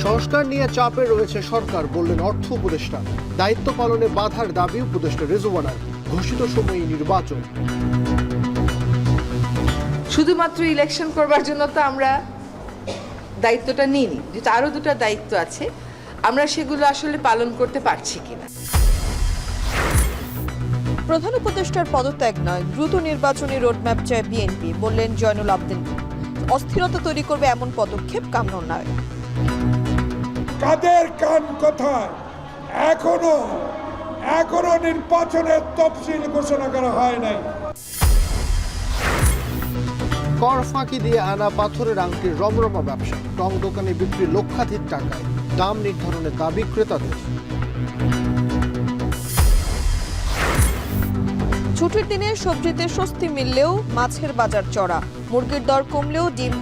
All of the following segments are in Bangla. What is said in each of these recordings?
সংস্কার নিয়ে চাপে রয়েছে সরকার, বললেন অর্থ উপদেষ্টা। দায়িত্ব পালনে বাধার দাবি উপদেষ্টা রিজওয়ানার। ঘোষিত সময়ে নির্বাচন। শুধুমাত্র ইলেকশন করবার জন্য তো আমরা দায়িত্বটা নিইনি, যেটা আরো দুটো দায়িত্ব আছে, আমরা সেগুলো আসলে পালন করতে পারছি কিনা। প্রধান উপদেষ্টার পদত্যাগ নয়, দ্রুত নির্বাচনী রোডম্যাপ চায় বিএনপি, বললেন জয়নুল আবদিন। অস্থিরতা তৈরি করবে এমন পদক্ষেপ কাম্য নয়। কাদের কান কথায় এখনো নির্বাচনের তফসিল ঘোষণা করা হয় নাই। কর ফাঁকি দিয়ে আনা পাথরের আংটির রমরমা ব্যবসা। টং দোকানে বিক্রি লক্ষাধিক টাকায়। দাম নির্ধারণের দাবি ক্রেতাদের। ছুটির দিনে সবজিতে স্বস্তি মিললেও মাছের বাজার চড়া। মুরগির দর কমলেও ডিম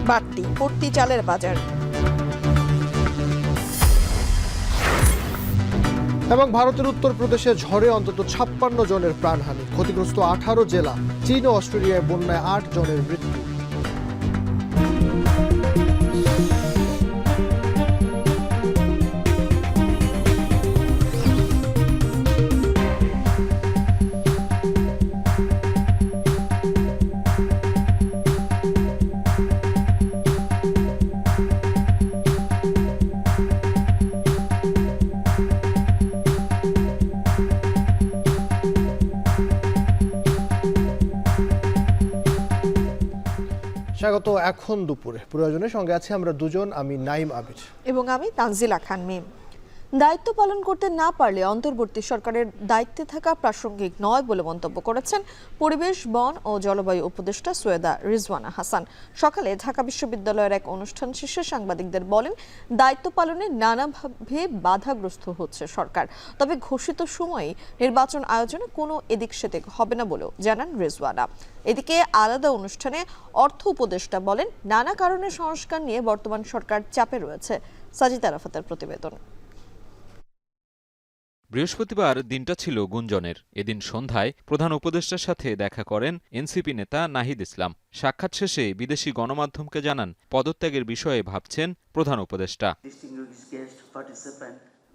বাড়তি, পড়তি চালের বাজার। এবং ভারতের উত্তরপ্রদেশে ঝড়ে অন্তত 56 জনের প্রাণহানি। ক্ষতিগ্রস্ত 18 জেলা। চীন ও অস্ট্রেলিয়ায় বন্যায় 8 জনের মৃত্যু। স্বাগত এখন দুপুরে প্রয়োজনের সঙ্গে আছে আমরা দুজন, আমি নাইম আবির এবং আমি তানজিলা খান মিম। দায়িত্ব পালন করতে না পারলে অন্তর্বর্তী সরকারের দায়িত্বে থাকা প্রাসঙ্গিক নয় বলে মন্তব্য করেছেন পরিবেশ, বন ও জলবায়ু উপদেষ্টা সৈয়দা রিজওয়ানা হাসান। সকালে ঢাকা বিশ্ববিদ্যালয়ের এক অনুষ্ঠান শেষে সাংবাদিকদের বলেন, দায়িত্ব পালনে নানাভাবে বাধাগ্রস্ত হচ্ছে সরকার, তবে ঘোষিত সময়ে নির্বাচন আয়োজনে কোনো এদিক সেদিক হবে না বলেও জানান রিজওয়ানা। এদিকে আলাদা অনুষ্ঠানে অর্থ উপদেষ্টা বলেন, নানা কারণে সংস্কার নিয়ে বর্তমান সরকার চাপে রয়েছে। সাজিদ আরাফাতের প্রতিবেদন। বৃহস্পতিবার দিনটা ছিল গুঞ্জনের। এদিন সন্ধ্যায় প্রধান উপদেষ্টার সাথে দেখা করেন এনসিপি নেতা নাহিদ ইসলাম। সাক্ষাৎ শেষে বিদেশি গণমাধ্যমকে জানান, পদত্যাগের বিষয়ে ভাবছেন প্রধান উপদেষ্টা।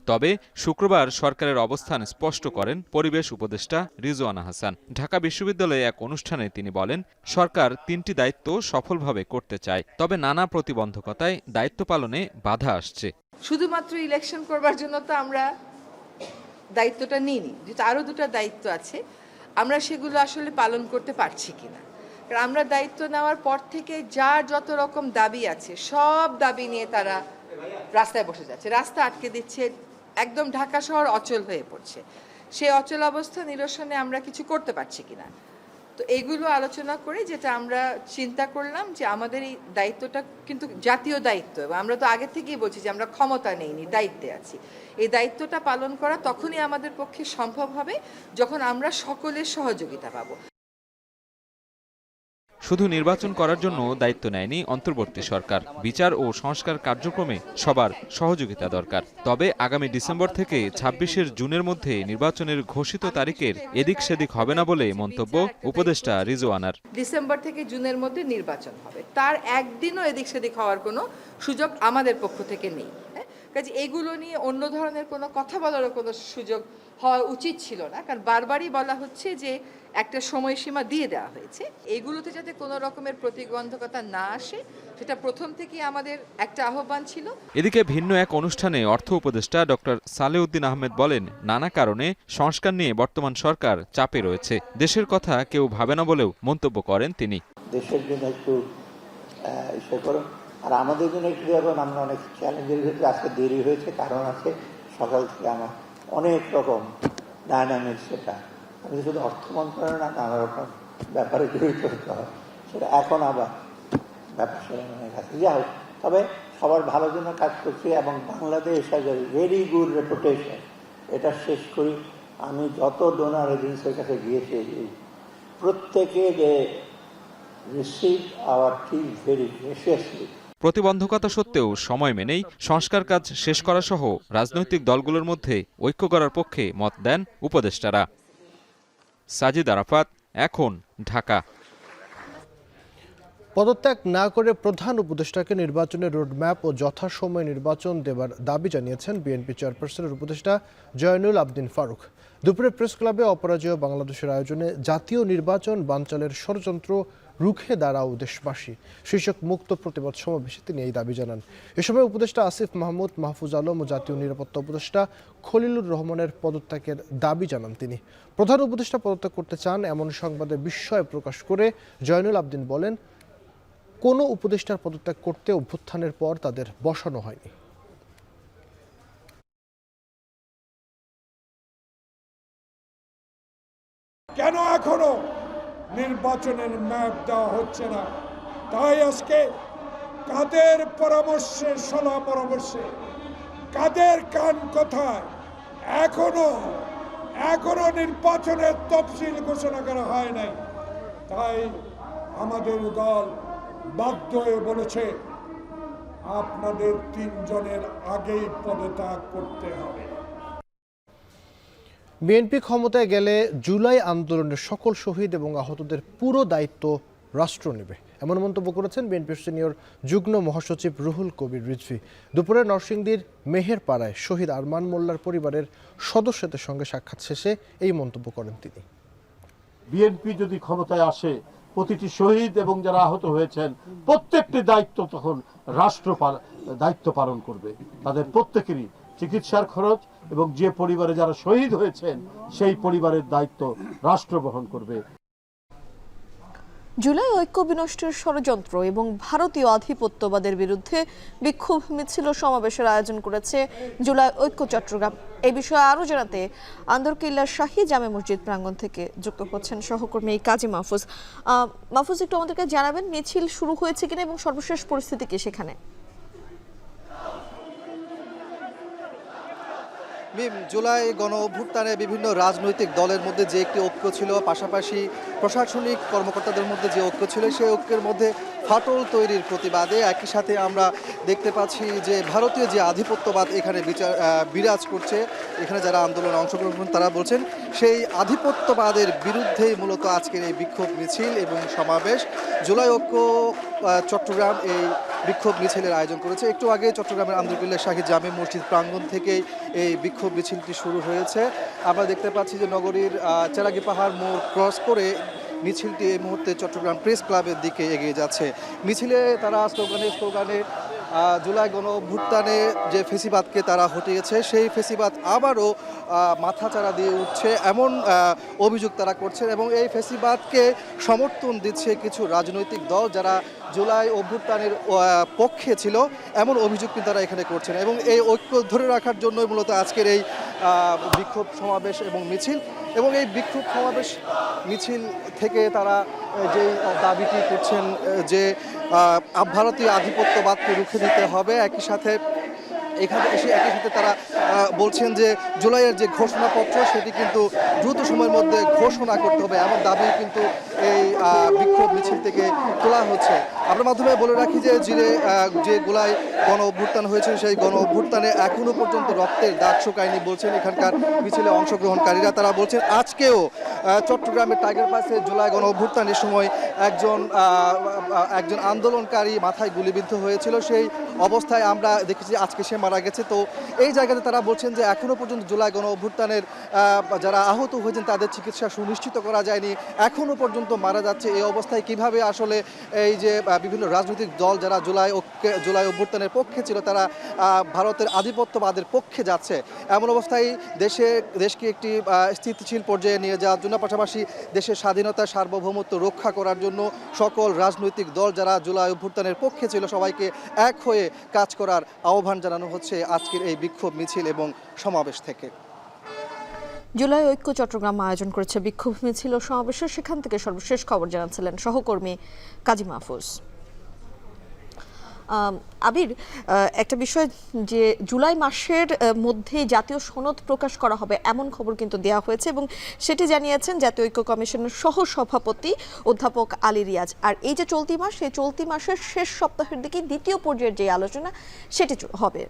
তবে শুক্রবার সরকারের অবস্থান স্পষ্ট করেন পরিবেশ উপদেষ্টা রিজওয়ানা হাসান। ঢাকা বিশ্ববিদ্যালয়ে এক অনুষ্ঠানে তিনি বলেন, সরকার 3টি দায়িত্ব সফলভাবে করতে চায়, তবে নানা প্রতিবন্ধকতায় দায়িত্ব পালনে বাধা আসছে। শুধুমাত্র ইলেকশন করবার জন্য তো আমরা দায়িত্বটা নিইনি, যেটা আরো দুটো দায়িত্ব আছে, আমরা সেগুলো আসলে পালন করতে পারছি কিনা। কারণ আমরা দায়িত্ব নেওয়ার পর থেকে যার যত রকম দাবি আছে সব দাবি নিয়ে তারা রাস্তায় বসে যাচ্ছে, রাস্তা আটকে দিচ্ছে, একদম ঢাকা শহর অচল হয়ে পড়ছে। সেই অচল অবস্থা নিরসনে আমরা কিছু করতে পারছি কিনা, তো এইগুলো আলোচনা করে যেটা আমরা চিন্তা করলাম যে আমাদের এই দায়িত্বটা কিন্তু জাতীয় দায়িত্ব, এবং আমরা তো আগে থেকেই বলছি যে আমরা ক্ষমতা নেইনি, দায়িত্বে আছি। এই দায়িত্বটা পালন করা তখনই আমাদের পক্ষে সম্ভব হবে যখন আমরা সকলের সহযোগিতা পাবো। শুধু নির্বাচন করার জন্য দায়িত্ব নেয়নি অন্তর্বর্তী সরকার, বিচার ও সংস্কার কার্যক্রমে সবার সহযোগিতা দরকার। তবে আগামী ডিসেম্বর থেকে 26 জুনের মধ্যে নির্বাচনের ঘোষিত তারিখের এদিক সেদিক হবে না বলে মন্তব্য উপদেষ্টা রিজওয়ানার। ডিসেম্বর থেকে জুনের মধ্যে নির্বাচন হবে, তার একদিনও এদিক সেদিক হওয়ার কোনো সুযোগ আমাদের পক্ষ থেকে নেই। কাজে এগুলো নিয়ে অন্য ধরনের কোনো কথা বলারও কোনো সুযোগ হওয়া উচিত ছিল না, কারণ বারবারই বলা হচ্ছে যে একটা সময়সীমা দিয়ে দেওয়া হয়েছে। এগুলোতে যাতে কোনো রকমের প্রতিবন্ধকতা না আসে, সেটা প্রথম থেকেই আমাদের একটা আহ্বান ছিল। এদিকে ভিন্ন এক অনুষ্ঠানে অর্থ উপদেষ্টা ডক্টর সালেউদ্দিন আহমেদ বলেন, নানা কারণে সংস্কার নিয়ে বর্তমান সরকার চাপে রয়েছে, দেশের কথা কেউ ভাবে না বলেও মন্তব্য করেন তিনি। দেশের জন্য একটু আর আমাদের জন্য একটু এখন আমরা অনেক চ্যালেঞ্জের ভিতরে আজকে দেরি হয়েছে, কারণ আছে সকাল থেকে আমার অনেক রকম ডায়নামিক্স, সেটা আমি শুধু অর্থ মন্ত্রণালয় না, নানা রকম ব্যাপারে জড়িত হতে হয়, সেটা এখন আবার ব্যাপার সেটা কাছে যাই হোক, তবে সবার ভালোর জন্য কাজ করছি এবং Bangladesh has a very good reputation. এটা শেষ করি, আমি যত ডোনার এজেন্সির কাছে গিয়েছি প্রত্যেকে যে receive hour thing very graciously. প্রতিবন্ধকতা সত্ত্বেও সময় মেনেই সংস্কার কাজ শেষ করা সহ রাজনৈতিক দলগুলোর মধ্যে ঐক্য করার পক্ষে মত দেন উপদেষ্টারা। সাজিদ আরাফাত, এখন, ঢাকা। পদত্যাগ না করে প্রধান উপদেষ্টাকে নির্বাচনের রোডম্যাপ ও যথাসময়ে নির্বাচন দেবার দাবি জানিয়েছেন বিএনপি চেয়ারপারসনের উপদেষ্টা জয়নুল আবদিন ফারুক। দুপুরে প্রেস ক্লাবে অপরাজেয় বাংলাদেশের আয়োজনে জাতীয় নির্বাচন বানচালের ষড়যন্ত্র রুখে দাঁড়াও দেশবাসী শীর্ষক মুক্ত প্রতিবাদ সমাবেশে তিনি এই দাবি জানান। এ সময় উপদেষ্টা আসিফ মাহমুদ, মাহফুজ আলম ও জাতীয় নিরাপত্তা উপদেষ্টা খলিলুর রহমানের পদত্যাগের দাবি জানান তিনি। প্রধান উপদেষ্টা পদত্যাগ করতে চান এমন সংবাদে বিস্ময় প্রকাশ করে জয়নুল আবদিন বলেন, কোনো উপদেষ্টার পদত্যাগ করতে অভ্যুত্থানের পর তাদের বসানো হয়নি। কেন এখনো নির্বাচনের ম্যাপ দেওয়া হচ্ছে না? তাই আজকে কাদের পরামর্শে, সলা পরামর্শে, কাদের কান কথায় এখনো নির্বাচনের তফসিল ঘোষণা করা হয় নাই। তাই আমাদের দল বাধ্য হয়ে বলেছে আপনাদের 3 জনের আগেই পদত্যাগ করতে হবে। বিএনপি ক্ষমতায় গেলে জুলাই আন্দোলনের সকল শহীদ এবং আহতদের পুরো দায়িত্ব রাষ্ট্র নেবে, এমন মন্তব্য করেছেন বিএনপির সিনিয়র যুগ্ম মহাসচিব রুহুল কবির রিজভী। দুপুরে নরসিংদীর মেহেরপাড়ায় শহীদ আরমান মোল্লার পরিবারের সদস্যদের সঙ্গে সাক্ষাৎ শেষে এই মন্তব্য করেন তিনি। বিএনপি যদি ক্ষমতায় আসে, প্রতিটি শহীদ এবং যারা আহত হয়েছেন প্রত্যেকটি দায়িত্ব তখন রাষ্ট্র দায়িত্ব পালন করবে। তাদের প্রত্যেকেরই চিকিৎসার খরচ এবং যে পরিবারে যারা শহীদ হয়েছেন সেই পরিবারের দায়িত্ব রাষ্ট্র বহন করবে। জুলাই ঐক্য বিনষ্টের ষড়যন্ত্র এবং ভারতীয় আধিপত্যবাদের বিরুদ্ধে বিক্ষোভ মিছিল ও সমাবেশের আয়োজন করেছে জুলাই ঐক্য চট্টগ্রাম। এই বিষয়ে আরও জানাতে আন্দরকিল্লার শাহী জামে মসজিদ প্রাঙ্গণ থেকে যুক্ত হচ্ছেন সহকর্মী কাজী মাহফুজ। মাহফুজ, একটু আমাদেরকে জানাবেন মিছিল শুরু হয়েছে কিনা এবং সর্বশেষ পরিস্থিতি কি সেখানে? জুলাই গণ অভ্যুত্থানে বিভিন্ন রাজনৈতিক দলের মধ্যে যে একটি ঐক্য ছিল, পাশাপাশি প্রশাসনিক কর্মকর্তাদের মধ্যে যে ঐক্য ছিল, সেই ঐক্যের মধ্যে ফাটল তৈরির প্রতিবাদে একই সাথে আমরা দেখতে পাচ্ছি যে ভারতীয় যে আধিপত্যবাদ এখানে বিরাজ করছে, এখানে যারা আন্দোলনে অংশগ্রহণ করেন তারা বলছেন সেই আধিপত্যবাদের বিরুদ্ধেই মূলত আজকের এই বিক্ষোভ মিছিল এবং সমাবেশ। জুলাই ঐক্য চট্টগ্রাম এই বিক্ষোভ মিছিলের আয়োজন করেছে। একটু আগে চট্টগ্রামের আন্দরকিল্লার শাহী জামে মসজিদ প্রাঙ্গণ থেকেই এই বিক্ষোভ মিছিলটি শুরু হয়েছে। আমরা দেখতে পাচ্ছি যে নগরীর চেরাগি পাহাড় মোড় ক্রস করে মিছিলটি এই মুহূর্তে চট্টগ্রাম প্রেস ক্লাবের দিকে এগিয়ে যাচ্ছে। মিছিলে তারা স্লোগানে জুলাই গণ অভ্যুত্থানে যে ফেসিবাদকে তারা হটিয়েছে, সেই ফেসিবাদ আবারও মাথাচাড়া দিয়ে উঠছে এমন অভিযোগ তারা করছেন এবং এই ফেসিবাদকে সমর্থন দিচ্ছে কিছু রাজনৈতিক দল যারা জুলাই অভ্যুত্থানের পক্ষে ছিল, এমন অভিযোগ কিন্তু তারা এখানে করছেন এবং এই ঐক্য ধরে রাখার জন্যই মূলত আজকের এই বিক্ষোভ সমাবেশ এবং মিছিল। এবং এই বিক্ষোভ সমাবেশ মিছিল থেকে তারা যেই দাবিটি করছেন যে ভারতীয় আধিপত্যবাদকে রুখে দিতে হবে, একই সাথে তারা বলছেন যে জুলাইয়ের যে ঘোষণাপত্র সেটি কিন্তু দ্রুত সময়ের মধ্যে ঘোষণা করতে হবে, এমন দাবি কিন্তু এই বিক্ষোভ মিছিল থেকে তোলা হচ্ছে। আমরা মাধ্যমে বলে রাখি যে যে জুলাই গণ অভ্যুত্থান হয়েছে সেই গণ অভ্যুত্থানে এখনো পর্যন্ত রক্তের দাগ শুকায়নি বলছেন এখানকার মিছিলে অংশগ্রহণকারীরা। তারা বলছেন আজকেও চট্টগ্রামের টাইগার পাসে জুলাই গণ অভ্যুত্থানের সময় একজন আন্দোলনকারী মাথায় গুলিবিদ্ধ হয়েছিল, সেই অবস্থায় আমরা দেখেছি আজকে সে মারা গেছে। তো এই জায়গাতে তারা বলছেন যে এখনো পর্যন্ত জুলাই গণ অভ্যুত্থানের যারা আহত হয়েছেন তাদের চিকিৎসা সুনিশ্চিত করা যায়নি, এখনো পর্যন্ত মারা যাচ্ছে। এই অবস্থায় কিভাবে আসলে এই যে বিভিন্ন রাজনৈতিক দল যারা জুলাই অভ্যুত্থানের পক্ষে ছিল তারা ভারতের আধিপত্যবাদের পক্ষে যাচ্ছে, এমন অবস্থায় দেশকে একটি স্থিতিশীল পর্যায়ে নিয়ে যাওয়ার জন্য, পাশাপাশি দেশের স্বাধীনতা সার্বভৌমত্ব রক্ষা করার জন্য সকল রাজনৈতিক দল যারা জুলাই অভ্যুত্থানের পক্ষে ছিল সবাইকে এক হয়ে কাজ করার আহ্বান জানানো হচ্ছে আজকের এই বিক্ষোভ মিছিল এবং সমাবেশ থেকে। জুলাই ঐক্য চট্টগ্রাম আয়োজন করেছে বিক্ষোভ মিছিল ও সমাবেশের, সেখান থেকে সর্বশেষ খবর জানাচ্ছিলেন সহকর্মী কাজী মাহফুজ। আবির, একটা বিষয় যে জুলাই মাসের মধ্যে জাতীয় সনদ প্রকাশ করা হবে এমন খবর কিন্তু দেওয়া হয়েছে এবং সেটি জানিয়েছেন জাতীয় ঐক্য কমিশনের সহ সভাপতি অধ্যাপক আলী রিয়াজ। আর এই যে চলতি মাস, সেই চলতি মাসের শেষ সপ্তাহের দিকে দ্বিতীয় পর্যায়ের যে আলোচনা সেটি হবে।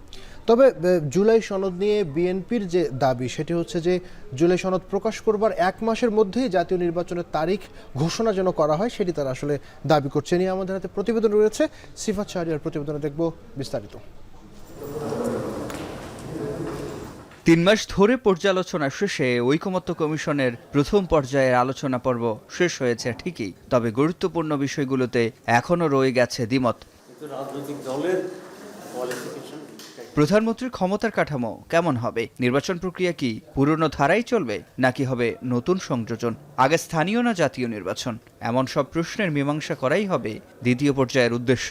তবে জুলাই সনদ নিয়ে বিএনপির যে দাবি সেটি হচ্ছে যে জুলাই সনদ প্রকাশ করবার 1 মাসের মধ্যেই জাতীয় নির্বাচনের তারিখ ঘোষণা যেন করা হয়, সেটি তারা আসলে দাবি করছে। নিয়ে আমাদের হাতে প্রতিবেদন রয়েছে, সিফাত শাহরিয়ার প্রতিবেদনে দেখব বিস্তারিত। 3 মাস ধরে পর্যালোচনা শেষে ঐকমত্য কমিশনের প্রথম পর্যায়ের আলোচনা পর্ব শেষ হয়েছে ঠিকই, তবে গুরুত্বপূর্ণ বিষয়গুলোতে এখনও রয়ে গেছে দ্বিমত। প্রধানমন্ত্রীর ক্ষমতার কাঠামো কেমন হবে? নির্বাচন প্রক্রিয়া কি পুরনো ধারাই চলবে নাকি হবে নতুন সংযোজন? আগে স্থানীয় না জাতীয় নির্বাচন? এমন সব প্রশ্নের মীমাংসা করাই হবে দ্বিতীয় পর্যায়ের উদ্দেশ্য।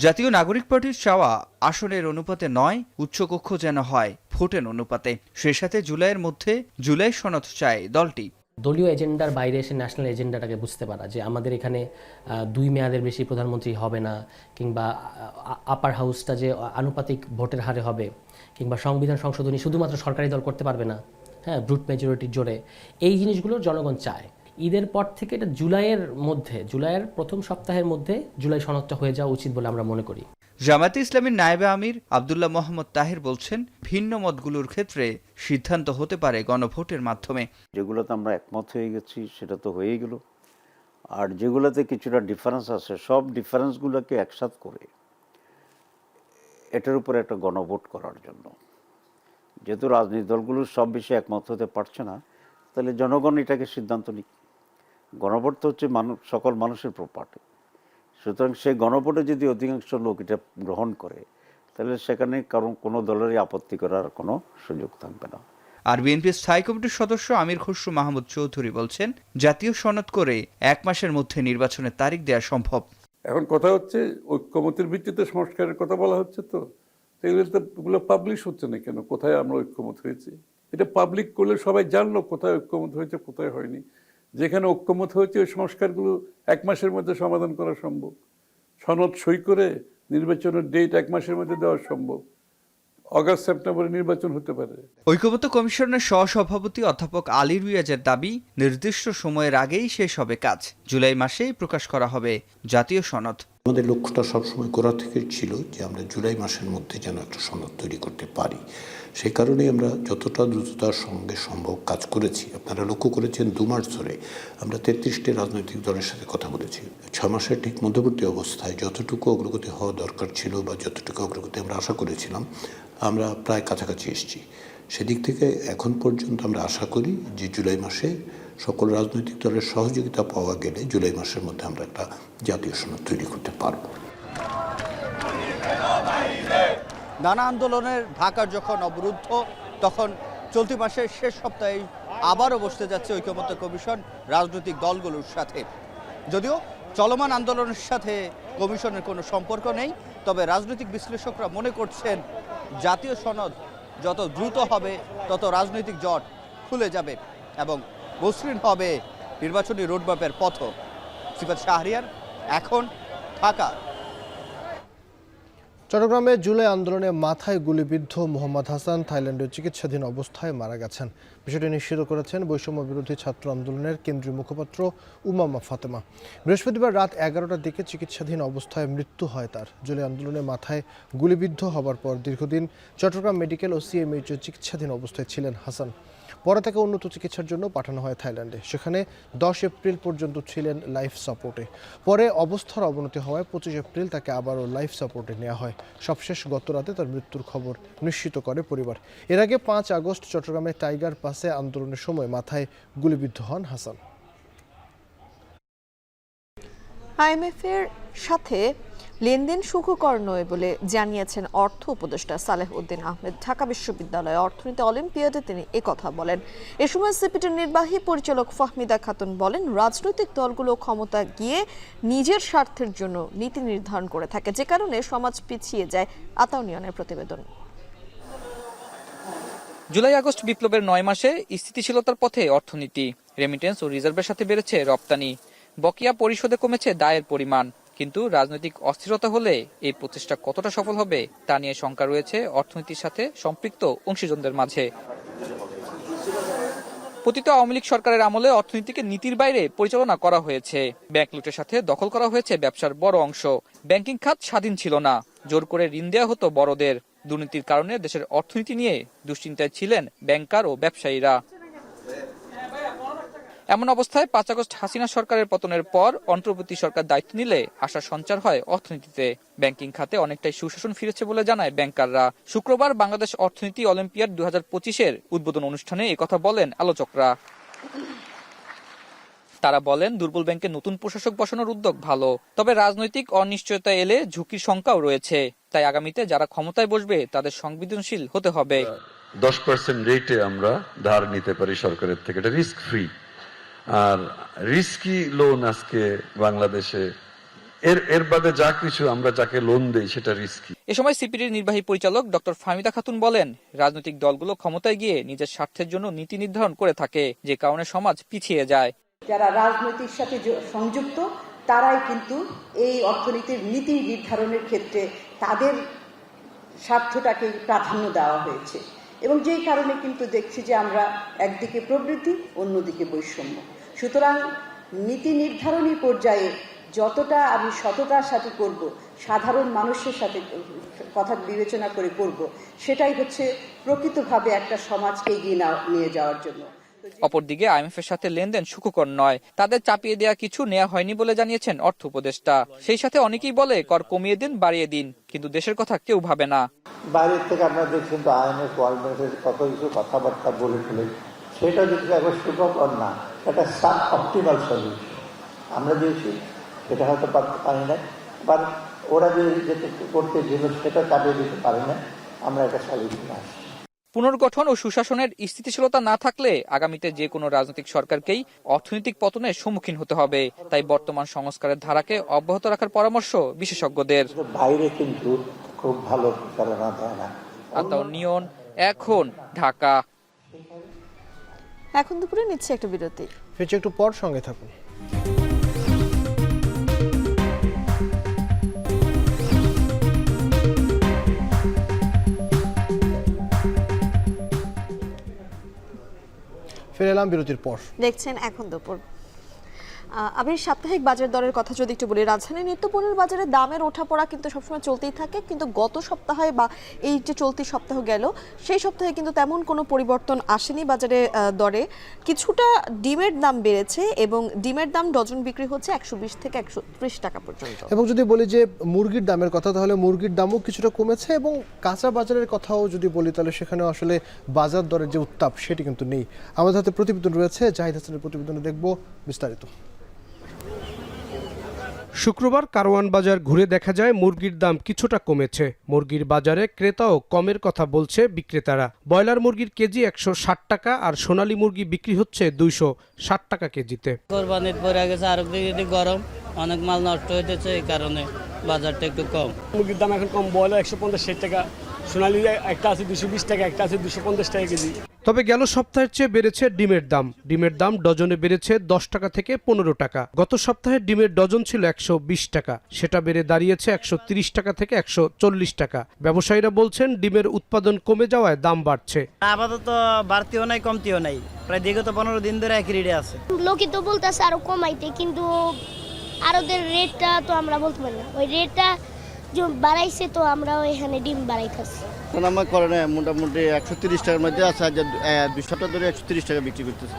জাতীয় নাগরিক পার্টির চাওয়া আসনের অনুপাতে নয়, উচ্চকক্ষ যেন হয় ভোটের অনুপাতে। সে সাথে জুলাইয়ের মধ্যে জুলাই সনদ চায় দলটি। দলীয় এজেন্ডার বাইরে এসে ন্যাশনাল এজেন্ডাটাকে বুঝতে পারা, যে আমাদের এখানে 2 মেয়াদের বেশি প্রধানমন্ত্রী হবে না, কিংবা আপার হাউসটা যে আনুপাতিক ভোটের হারে হবে, কিংবা সংবিধান সংশোধনী শুধুমাত্র সরকারি দল করতে পারবে না, হ্যাঁ, ব্রুট মেজরিটির জোরে। এই জিনিসগুলো জনগণ চায়। ঈদের পর থেকে এটা জুলাইয়ের প্রথম সপ্তাহের মধ্যে জুলাই সনদটা হয়ে যাওয়া উচিত বলে আমরা মনে করি। জামায়াতে ইসলামীর নায়েবে আমির আব্দুল্লাহ মোহাম্মদ তাহের বলছেন, ভিন্ন মতগুলোর ক্ষেত্রে সিদ্ধান্ত হতে পারে গণভোটের মাধ্যমে। যেগুলোতে আমরা একমত হয়ে গেছি সেটা তো হয়েই গেল, আর যেগুলোতে কিছুটা ডিফারেন্স আছে সব ডিফারেন্সগুলোকে একসাথ করে এটার উপরে একটা গণভোট করার জন্য, যেহেতু রাজনৈতিক দলগুলো সব বিষয়ে একমত হতে পারছে না, তাহলে জনগণ এটাকে সিদ্ধান্ত নিক। গণভোট তো হচ্ছে সকল মানুষের প্রপার্টি, সুতরাং সেই গণভোটে যদি অধিকাংশ লোক এটা গ্রহণ করে তাহলে সেখানে কারণ কোনো দলেরই আপত্তি করার কোনো সুযোগ থাকবে না। আর বিএনপির স্থায়ী কমিটির সদস্য আমির খসরু মাহমুদ চৌধুরী বলছেন, জাতীয় সনদ করে 1 মাসের মধ্যে নির্বাচনের তারিখ দেওয়া সম্ভব। এখন কথা হচ্ছে ঐক্যমতের ভিত্তিতে সংস্কারের কথা বলা হচ্ছে, তো এগুলো পাবলিশ হচ্ছে না কেন? কোথায় আমরা ঐক্যমত হয়েছি এটা পাবলিক করলে সবাই জানলো কোথায় ঐক্যমত হয়েছে কোথায় হয়নি। যেখানে ঐক্যমত হয়েছে ওই সংস্কারগুলো 1 মাসের মধ্যে সমাধান করা সম্ভব। সনদ সই করে নির্বাচনের ডেট 1 মাসের মধ্যে দেওয়া সম্ভব। অগাস্ট সেপ্টেম্বরে নির্বাচন হতে পারে। ঐক্যমত্য কমিশনের সহসভাপতি অধ্যাপক আলী রিয়াজের দাবি, নির্দিষ্ট সময়ের আগেই শেষ হবে কাজ। জুলাই মাসেই প্রকাশ করা হবে জাতীয় সনদ। আমাদের লক্ষ্যটা সবসময় গোড়া থেকে ছিল যে আমরা জুলাই মাসের মধ্যে যেন একটা সনদ তৈরি করতে পারি। সেই কারণেই আমরা যতটা দ্রুততার সঙ্গে সম্ভব কাজ করেছি। আপনারা লক্ষ্য করেছেন 2 মাস ধরে আমরা 33টি রাজনৈতিক দলের সাথে কথা বলেছি। 6 মাসের ঠিক মধ্যবর্তী অবস্থায় যতটুকু অগ্রগতি হওয়া দরকার ছিল বা যতটুকু অগ্রগতি আমরা আশা করেছিলাম, আমরা প্রায় কাছাকাছি এসেছি। সেদিক থেকে এখন পর্যন্ত আমরা আশা করি যে জুলাই মাসে সকল রাজনৈতিক দলের সহযোগিতা পাওয়া গেলে জুলাই মাসের মধ্যে আমরা একটা জাতীয় সনদ তৈরি করতে পারব। নানা আন্দোলনের ঢাকা যখন অবরুদ্ধ, তখন চলতি মাসের শেষ সপ্তাহে আবারও বসতে যাচ্ছে ঐকমত্য কমিশন রাজনৈতিক দলগুলোর সাথে। যদিও চলমান আন্দোলনের সাথে কমিশনের কোনো সম্পর্ক নেই, তবে রাজনৈতিক বিশ্লেষকরা মনে করছেন জাতীয় সনদ যত দ্রুত হবে তত রাজনৈতিক জট খুলে যাবে এবং মসৃণ হবে নির্বাচনী রোডম্যাপের পথও। সিফাত শাহরিয়ার, এখন, ঢাকা। চট্টগ্রামে জুলাই আন্দোলনে মাথায় গুলিবিদ্ধ মোহাম্মদ হাসান থাইল্যান্ডে চিকিৎসাধীন অবস্থায় মারা গেছেন। বিষয়টি নিশ্চিত করেছেন বৈষম্য বিরোধী ছাত্র আন্দোলনের কেন্দ্রীয় মুখপাত্র উমামা ফাতেমা। বৃহস্পতিবার রাত 11টার দিকে চিকিৎসাধীন অবস্থায় মৃত্যু হয় তার। জুলাই আন্দোলনে মাথায় গুলিবিদ্ধ হবার পর দীর্ঘদিন চট্টগ্রাম মেডিকেল ও সিএমএইচে চিকিৎসাধীন অবস্থায় ছিলেন হাসান। পরে তাকে উন্নত চিকিৎসার জন্য পাঠানো হয় থাইল্যান্ডে। সেখানে 10 এপ্রিল পর্যন্ত ছিলেন লাইফ সাপোর্টে। পরে অবস্থার অবনতি হওয়ায় 25 এপ্রিল তাকে আবারও লাইফ সাপোর্টে নেওয়া হয়। সবশেষ গত রাতে তার মৃত্যুর খবর নিশ্চিত করে পরিবার। এর আগে 5 আগস্ট চট্টগ্রামে টাইগার পাসে আন্দোলনের সময় মাথায় গুলিবিদ্ধ হন হাসান। আইএমএফের সাথে লেনদেন সুখকর নয় বলে জানিয়েছেন অর্থ উপদেষ্টা সালেহ উদ্দিন আহমেদ। ঢাকা বিশ্ববিদ্যালয়ে অর্থনীতি অলিম্পিয়াডে তিনি একথা বলেন। এ সময় সিপিটির নির্বাহী পরিচালক ফাহমিদা খাতুন বলেন, রাজনৈতিক দলগুলো ক্ষমতা গিয়ে নিজের স্বার্থের জন্য নীতি নির্ধারণ করে থাকে, যে কারণে সমাজ পিছিয়ে যায়। আতাউন ইউনের প্রতিবেদন। জুলাই আগস্ট বিপ্লবের 9 মাসে স্থিতিশীলতার পথে অর্থনীতি। রেমিটেন্স ও রিজার্ভের সাথে বেড়েছে রপ্তানি। বকেয়া পরিশোধে কমেছে দায়ের পরিমাণ, কিন্তু রাজনৈতিক অস্থিরতা হলে এই প্রচেষ্টা কতটা সফল হবে তা নিয়ে শঙ্কা রয়েছে অর্থনীতির সাথে সম্পৃক্ত অংশীজনদের মাঝে। পতিত আওয়ামী লীগ সরকারের আমলে অর্থনীতিকে নীতির বাইরে পরিচালনা করা হয়েছে। ব্যাংক লুটের সাথে দখল করা হয়েছে ব্যবসার বড় অংশ। ব্যাংকিং খাত স্বাধীন ছিল না, জোর করে ঋণ দেওয়া হতো বড়দের। দুর্নীতির কারণে দেশের অর্থনীতি নিয়ে দুশ্চিন্তায় ছিলেন ব্যাংকার ও ব্যবসায়ীরা। এমন অবস্থায় 5 আগস্ট হাসিনা সরকারের পতনের পর অন্তর্বর্তী সরকার দায়িত্ব নিলে আশার সঞ্চার হয় অর্থনীতিতে। ব্যাংকিং খাতে অনেকটাই সুশাসন ফিরেছে বলে জানায় ব্যাংকাররা। শুক্রবার বাংলাদেশ অর্থনীতি অলিম্পিয়াড 2025-এর উদ্বোধন অনুষ্ঠানে একথা বলেন আলোচকরা। তারা বলেন, দুর্বল ব্যাংকে নতুন প্রশাসক বসানোর উদ্যোগ ভালো, তবে রাজনৈতিক অনিশ্চয়তা এলে ঝুঁকির শঙ্কাও রয়েছে। তাই আগামীতে যারা ক্ষমতায় বসবে তাদের সংবেদনশীল হতে হবে। 10% রেটে আমরা ধার নিতে পারি সরকারের থেকে, এটা রিস্ক ফ্রি। আর রিস্কি লোন আজকে বাংলাদেশে এর বাদে যা কিছু আমরা যাকে লোন দেই সেটা রিস্কি। এ সময় সিপিডির নির্বাহী পরিচালক ডক্টর ফাহমিদা খাতুন বলেন, রাজনৈতিক দলগুলো ক্ষমতায় গিয়ে নিজের স্বার্থের জন্য নীতি নির্ধারণ করে থাকে, যে কারণে সমাজ পিছিয়ে যায়। যারা রাজনৈতিক সাথে সংযুক্ত তারাই কিন্তু এই অর্থনীতির নীতি নির্ধারণের ক্ষেত্রে তাদের স্বার্থটাকে প্রাধান্য দেওয়া হয়েছে, এবং যেই কারণে কিন্তু দেখছি যে আমরা একদিকে প্রবৃদ্ধি, অন্যদিকে বৈষম্য। সুতরাং নীতি নির্ধারণী পর্যায়ে যতটা আমি সততার সাথে করব, সাধারণ মানুষের সাথে কথা বিবেচনা করে করব, সেটাই হচ্ছে প্রকৃতভাবে একটা সমাজকে এগিয়ে নিয়ে যাওয়ার জন্য। অপরদিকে আইএমএফের সাথে লেনদেন সুখকর নয়। তাদের চাপিয়ে দেওয়া কিছু নেওয়া হয়নি বলে জানিয়েছেন অর্থ উপদেষ্টা। সেই সাথে অনেকেই বলে, কর কমিয়ে দিন, বাড়িয়ে দিন, কিন্তু দেশের কথা কেউ ভাবে না। বাইরের থেকে আমরা দেখছেন তো আইএমএফ, ওয়ার্ল্ড ব্যাংকের কত কিছু কথাবার্তা বলে ফেলে, সেটা যদি একবার সুখকর না, এটা সাব অপটিমাল সলিউশন আমরা দিয়েছি, সেটা হয়তো পারি না, বা ওরা যেটা করতে দিল সেটা চাপিয়ে দিতে পারে না, আমরা একটা সলিউশন আসি। পুনর্গঠন ও সুশাসনের স্থিতিশীলতা না থাকলে আগামীতে যে কোনো রাজনৈতিক সরকারকেই অর্থনৈতিক পতনের সম্মুখীন হতে হবে। তাই বর্তমান সংস্কারের ধারাকে অব্যাহত রাখার পরামর্শ বিশেষজ্ঞদের। বাইরে কিন্তু খুব ভালো প্রচারণা দেয় না। আতাউর নিয়ন, এখন, ঢাকা। এখন দুপুরে নিচ্ছে একটা বিরতি, ফিরছে একটু পর, সঙ্গে থাকুন। ফিরে এলাম বিরতির পর। দেখছেন এখন দুপুর। আমি সাপ্তাহিক বাজার দরের কথা যদি একটু বলি, রাজধানী নিত্যপণ্যের বাজারে দামের ওঠাপড়া কিন্তু সবসময় চলতেই থাকে, কিন্তু গত সপ্তাহে বা এই যে চলতি সপ্তাহ গেল, সেই সপ্তাহে কিন্তু তেমন কোনো পরিবর্তন আসেনি বাজারে দরে। কিছুটা ডিমের দাম বেড়েছে এবং ডিমের দাম ডজন বিক্রি হচ্ছে 120 থেকে 130 টাকা পর্যন্ত। এবং যদি বলি যে মুরগির দামের কথা, তাহলে মুরগির দামও কিছুটা কমেছে। এবং কাঁচা বাজারের কথাও যদি বলি, তাহলে সেখানেও আসলে বাজার দরের যে উত্তাপ সেটি কিন্তু নেই। আমাদের হাতে প্রতিবেদন রয়েছে, জাহিদ হাসানের প্রতিবেদনে দেখব বিস্তারিত। শুক্রবার কারওয়ান বাজার ঘুরে দেখা যায় মুরগির দাম কিছুটা কমেছে। মুরগির বাজারে ক্রেতাও কমের কথা বলছে বিক্রেতারা। ব্রয়লার মুরগির কেজি 160 টাকা আর সোনালী মুরগি বিক্রি হচ্ছে 260 টাকা কেজিতে। কোরবানির পরে গেছে, আর গরম, অনেক মাল নষ্ট হয়েছে, এই কারণে বাজারটা একটু কম। মুরগির দাম এখন কম, ব্রয়লার 150-60 টাকা, সোনালী একটা আছে 220 টাকা, একটা আছে 250 টাকা কেজি। তবে গেল সপ্তাহের চেয়ে বেড়েছে ডিমের দাম। ডিমের দাম ডজনে বেড়েছে 10 টাকা থেকে 15 টাকা। গত সপ্তাহে ডিমের ডজন ছিল 120 টাকা, সেটা বেড়ে দাঁড়িয়েছে 130 টাকা থেকে 140 টাকা। ব্যবসায়ীরা বলছেন ডিমের উৎপাদন কমে যাওয়ায় দাম বাড়ছে। আপাতত বাড়তিও নাই, কমতিও নাই, প্রায় বিগত 15 দিন ধরে একই রেটে আছে। লোকে তো বলতেছে আরো কমাইতে, কিন্তু আরোদের রেটটা তো আমরা বলতে পারি না। ওই রেটটা বাড়াইছে তো আমরা এখানে ডিম বাড়াইতেছি। আমার করে না, মোটামুটি 130 টাকার মধ্যে আছে, 2 সপ্তাহ ধরে 130 টাকা বিক্রি করতেছে।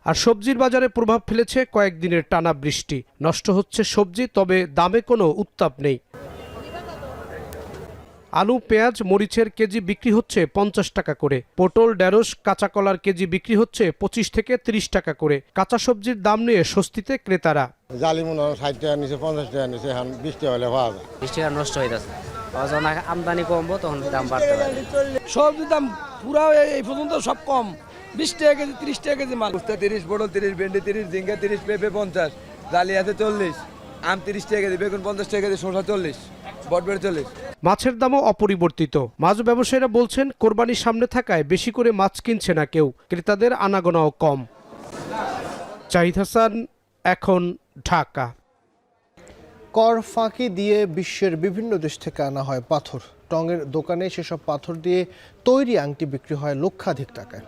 আর সবজির বাজারে প্রভাব ফেলেছে কয়েকদিনের টানা বৃষ্টি। নষ্ট হচ্ছে সবজি, তবে দামে কোনো উত্তাপ নেই। আলু, পেঁয়াজ, মরিচের কেজি বিক্রি হচ্ছে 50 টাকা করে। পটল, ঢেঁড়স, কাঁচা কলার কেজি বিক্রি হচ্ছে 25 থেকে 30 টাকা করে। কাঁচা সবজির দাম নিয়ে স্বস্তিতে ক্রেতারা। জালিমুন 60 টাকা নিচে, 50 টাকা নিচে, এখন 20 টাকা হলে পাওয়া যায়। 20 টাকা নষ্ট হয়ে যাচ্ছে, যখন আমদানি কমবো তখন দাম বাড়তে পারে। সবজির দাম পুরো এই পর্যন্ত সব কম, 20 টাকা কেজি, 30 টাকা কেজি মাল। 30, পটল 30, ভেন্ডি 30, ঝিঙ্গা 30, পেঁপে 50, জালি আছে 40, আম 30 টাকা কেজি, বেগুন 50 টাকা কেজি, শসা 40, বটবড়ি 40। মাছের দামও অপরিবর্তিত। মাছ ব্যবসায়ীরা বলছেন কোরবানির সামনে থাকায় বেশি করে মাছ কিনছে না কেউ, ক্রেতাদের আনাগোনাও কম। জাহিদ হাসান, এখন, ঢাকা। কর ফাঁকি দিয়ে বিশ্বের বিভিন্ন দেশ থেকে আনা হয় পাথর। টঙের দোকানে সেসব পাথর দিয়ে তৈরি আংটি বিক্রি হয় লক্ষাধিক টাকায়।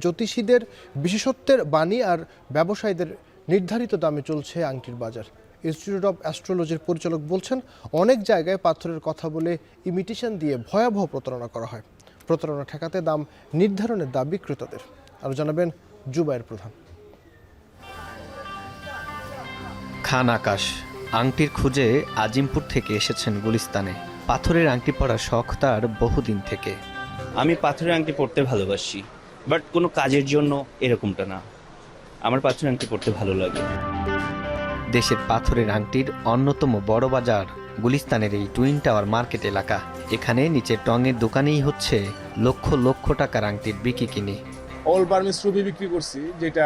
জ্যোতিষীদের বিশেষত্বের বাণী আর ব্যবসায়ীদের নির্ধারিত দামে চলছে আংটির বাজার। ইনস্টিটিউট অব অ্যাস্ট্রোলজির পরিচালক বলছেন, অনেক জায়গায় পাথরের কথা বলে ইমিটেশন দিয়ে ভয়াবহ প্রতারণা করা হয়। প্রতারণা ঠেকাতে দাম নির্ধারণের দাবি ক্রেতাদের। আরও জানাবেন জুবায়ের প্রধান। খান আকাশ আংটির খুঁজে আজিমপুর থেকে এসেছেন গুলিস্তানে। পাথরের আংটি পরার শখ তার বহুদিন থেকে। আমি পাথরের আংটি পরতে ভালোবাসি, বাট কোনো কাজের জন্য এরকমটা না। আমার পাথরের আংটি পরতে ভালো লাগে। দেশের পাথরের আংটির অন্যতম বড় বাজার গুলিস্তানের এই টুইন টাওয়ার মার্কেট এলাকা। এখানে নিচের টঙের দোকানেই হচ্ছে লক্ষ লক্ষ টাকার আংটির বিক্রি কিনে। অল বার্মিস রুবি বিক্রি করছি, যেটা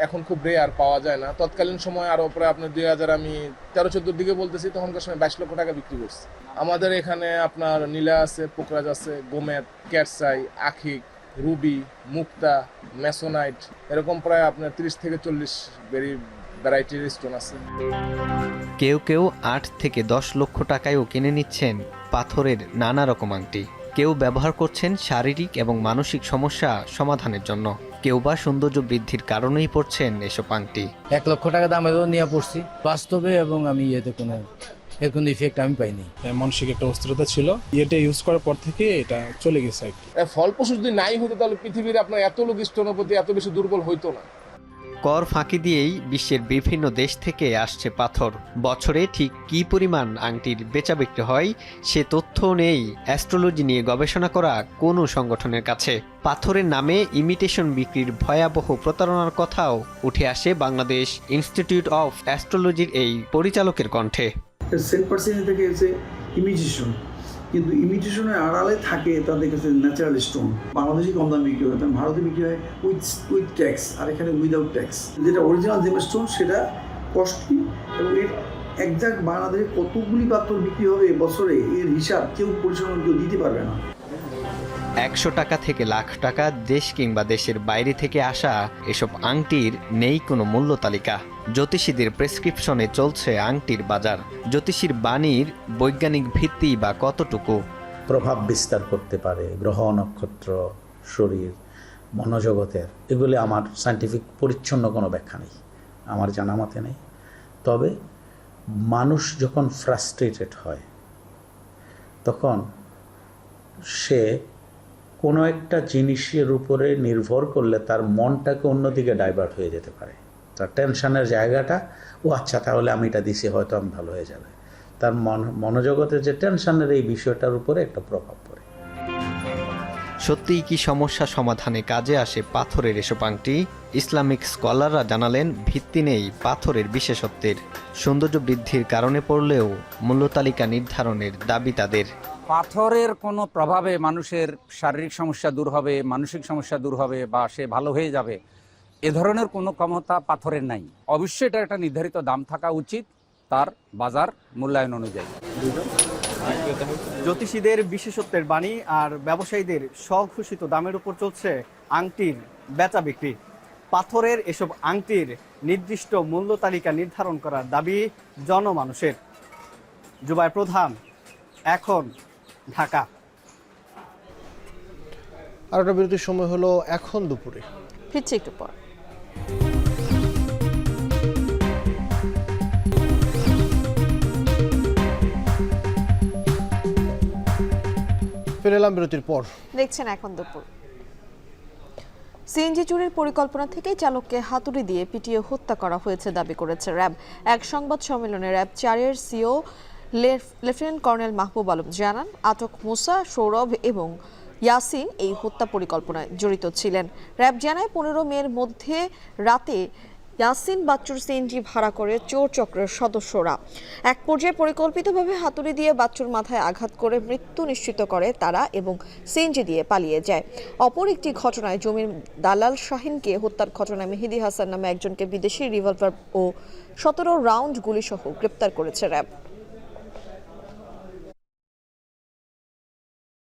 এখন খুব রেয়ার, পাওয়া যায় না। তৎকালীন সময় আরও প্রায় আপনার 2000 আমি 13-14 দিকে বলতেছি, তখনকার সময় 22 লক্ষ টাকা বিক্রি করছি। আমাদের এখানে আপনার নীলা আছে, পোকরাজ আছে, গোমেদ, ক্যাটসাই, আখিক, রুবি, মুক্তা, ম্যাসোনাইট, এরকম প্রায় আপনার 30 থেকে 40 ভ্যারাইটির স্টোন আছে। কেউ কেউ 8 থেকে 10 লক্ষ টাকায়ও কিনে নিচ্ছেন পাথরের নানা রকম আংটি। কেউ ব্যবহার করছেন শারীরিক এবং মানসিক সমস্যা সমাধানের জন্য, কেউ বা সৌন্দর্য বৃদ্ধির কারণেই পড়ছেন এসব আংটি। 1 লক্ষ টাকা দামেরও নিয়ে পড়ছি বাস্তবে, এবং আমি এর কোনো ইফেক্ট আমি পাইনি। মানসিক একটা অস্থিরতা ছিল, এটা ইউজ করার পর থেকে এটা চলে গেছে। ফলপ্রসূ যদি নাই হতো তাহলে পৃথিবীর আপনার এত লোক স্টোনের প্রতি এত বেশি দুর্বল হইতো না। কর ফাঁকি দিয়েই বিশ্বের বিভিন্ন দেশ থেকে আসছে পাথর। বছরে ঠিক কী পরিমাণ আংটির বেচা বিক্রি হয় সে তথ্য নেই অ্যাস্ট্রোলজি নিয়ে গবেষণা করা কোনো সংগঠনের কাছে। পাথরের নামে ইমিটেশন বিক্রির ভয়াবহ প্রতারণার কথাও উঠে আসে বাংলাদেশ ইনস্টিটিউট অফ অ্যাস্ট্রোলজির এই পরিচালকের কণ্ঠে। 10% থেকে এসে ইমিটেশন, কিন্তু ইমিটেশনের আড়ালে থাকে তাদের কাছে ন্যাচারাল স্টোন। বাংলাদেশে কম দামে বিক্রি হয়, ভারতে বিক্রি হয় উইথ ট্যাক্স, আর এখানে উইদাউট ট্যাক্স। যেটা অরিজিনাল জেম স্টোন সেটা কস্টলি, এবং এর একজাক্ট বাংলাদেশে কতগুলি পাথর বিক্রি হবে বছরে এর হিসাব কেউ পরিচালনা কেউ দিতে পারবে না। 100 টাকা থেকে লাখ টাকা, দেশ কিংবা দেশের বাইরে থেকে আসা এসব আংটির নেই কোনো মূল্য তালিকা। জ্যোতিষীদের প্রেসক্রিপশনে চলছে আংটির বাজার। জ্যোতিষীর বাণীর বৈজ্ঞানিক ভিত্তি বা কতটুকু? প্রভাব বিস্তার করতে পারে গ্রহ, নক্ষত্র, শরীর, মনোজগতের, এগুলি আমার সায়েন্টিফিক পরিচ্ছন্ন কোনো ব্যাখ্যা নেই, আমার জানা মতে নেই। তবে মানুষ যখন ফ্রাস্ট্রেটেড হয় তখন সে কোনো একটা জিনিসের উপরে নির্ভর করলে তার মনটাকে অন্যদিকে ডাইভার্ট হয়ে যেতে পারে। তার টেনশনের জায়গাটা, ও আচ্ছা তাহলে আমি এটা দিছি, হয়তো আমি ভালো হয়ে যাবে। তার মনোজগতের যে টেনশনের এই বিষয়টার উপরে একটা প্রভাব পড়ে। সত্যিই কি সমস্যা সমাধানে কাজে আসে পাথরের এসব আংটি? ইসলামিক স্কলাররা জানালেন, ভিত্তি নেই পাথরের বিশেষত্বের। সৌন্দর্য বৃদ্ধির কারণে পড়লেও মূল্য তালিকা নির্ধারণের দাবি তাদের। পাথরের কোনো প্রভাবে মানুষের শারীরিক সমস্যা দূর হবে, মানসিক সমস্যা দূর হবে, বা সে ভালো হয়ে যাবে, এ ধরনের কোনো ক্ষমতা পাথরের নাই। অবশ্যই এটা একটা নির্ধারিত দাম থাকা উচিত, তার বাজার মূল্যায়ন অনুযায়ী। জ্যোতিষীদের বিশেষত্বের বাণী আর ব্যবসায়ীদের স্বঘোষিত দামের উপর চলছে আংটির বেচা বিক্রি। পাথরের এসব আংটির নির্দিষ্ট মূল্য তালিকা নির্ধারণ করার দাবি জনমানুষের। জুবায়ের প্রধান, এখন, ঢাকা। আর একটা বিরতির সময় হলো এখন দুপুরে। ফিরছি একটু পর। ফিরে এলাম বিরতির পর। দেখছেন এখন দুপুর। সিএনজি চুরির পরিকল্পনা থেকেই চালককে হাতুড়ি দিয়ে পিটিয়ে হত্যা করা হয়েছে দাবি করেছে র্যাব। এক সংবাদ সম্মেলনে RAB 4-এর CO lieutenant colonel Mahbub Alam জানান, আটক মুসা, সৌরভ এবং ইয়াসিন এই হত্যা পরিকল্পনায় জড়িত ছিলেন। র্যাব জানায় 15 মের মধ্যে রাতে ইয়াসিন বাচ্চুর সিএনজি ভাড়া করে চোর চক্রের সদস্যরা এক পর্যায়ে পরিকল্পিতভাবে হাতুড়ি দিয়ে বাচ্চুর মাথায় আঘাত করে মৃত্যু নিশ্চিত করে তারা এবং সিএনজি দিয়ে পালিয়ে যায়। অপর একটি ঘটনায় জমির দালাল শাহিনকে হত্যার ঘটনায় মেহেদি হাসান নামে একজনকে বিদেশি রিভলভার ও 17 রাউন্ড গুলিসহ গ্রেপ্তার করেছে র্যাব।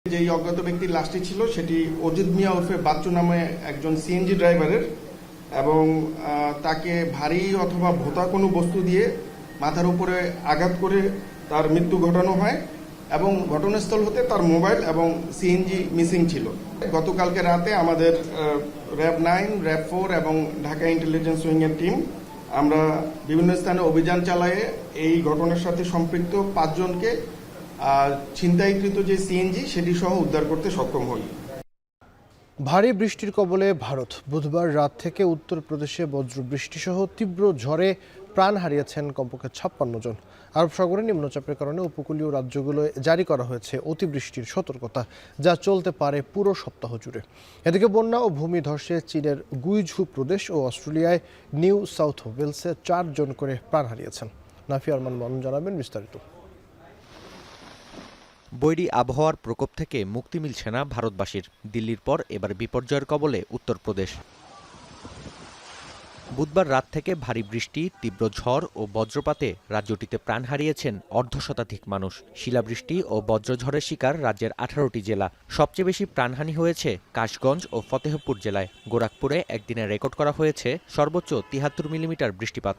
যেই অজ্ঞাত ব্যক্তির লাশটি ছিল সেটি অজিত মিয়া ওরফে বাচ্চু নামে একজন সিএনজি ড্রাইভারের এবং তাকে ভারী অথবা ভোঁতা কোনো বস্তু দিয়ে মাথার উপরে আঘাত করে তার মৃত্যু ঘটানো হয় এবং ঘটনাস্থল হতে তার মোবাইল এবং সিএনজি মিসিং ছিল। গতকালকে রাতে আমাদের র্যাব 9, র্যাব 4 এবং ঢাকা ইন্টেলিজেন্স উইংয়ের টিম আমরা বিভিন্ন স্থানে অভিযান চালায়ে এই ঘটনার সাথে সম্পৃক্ত 5 জনকে ছিনতাইকৃত যে সিএনজি সেটি সহ উদ্ধার করতে সক্ষম হই। ভারী বৃষ্টির কবলে ভারত। বুধবার রাত থেকে উত্তরপ্রদেশে বজ্রবৃষ্টি সহ তীব্র ঝড়ে প্রাণ হারিয়েছেন কমপক্ষে 56 জন। আরব সাগরে নিম্নচাপের কারণে উপকূলীয় রাজ্যগুলোয় জারি করা হয়েছে অতিবৃষ্টির সতর্কতা, যা চলতে পারে পুরো সপ্তাহ জুড়ে। এদিকে বন্যা ও ভূমিধসে চীনের গুইঝু প্রদেশ ও অস্ট্রেলিয়ায় নিউ সাউথ ওয়েলসে 4 জন করে প্রাণ হারিয়েছেন। নাফিয়া আরমান মনন জানাবেন বিস্তারিত। বৈরী আবহাওয়ার প্রকোপ থেকে মুক্তি মিলছে না ভারতবাসীর। দিল্লির পর এবার বিপর্যয়ের কবলে উত্তরপ্রদেশ। বুধবার রাত থেকে ভারী বৃষ্টি, তীব্র ঝড় ও বজ্রপাতে রাজ্যটিতে প্রাণ হারিয়েছেন অর্ধশতাধিক মানুষ। শিলাবৃষ্টি ও বজ্রঝড়ের শিকার রাজ্যের 18টি জেলা। সবচেয়ে বেশি প্রাণহানি হয়েছে কাশগঞ্জ ও ফতেহপুর জেলায়। গোরাখপুরে একদিনে রেকর্ড করা হয়েছে সর্বোচ্চ 73 মিলিমিটার বৃষ্টিপাত।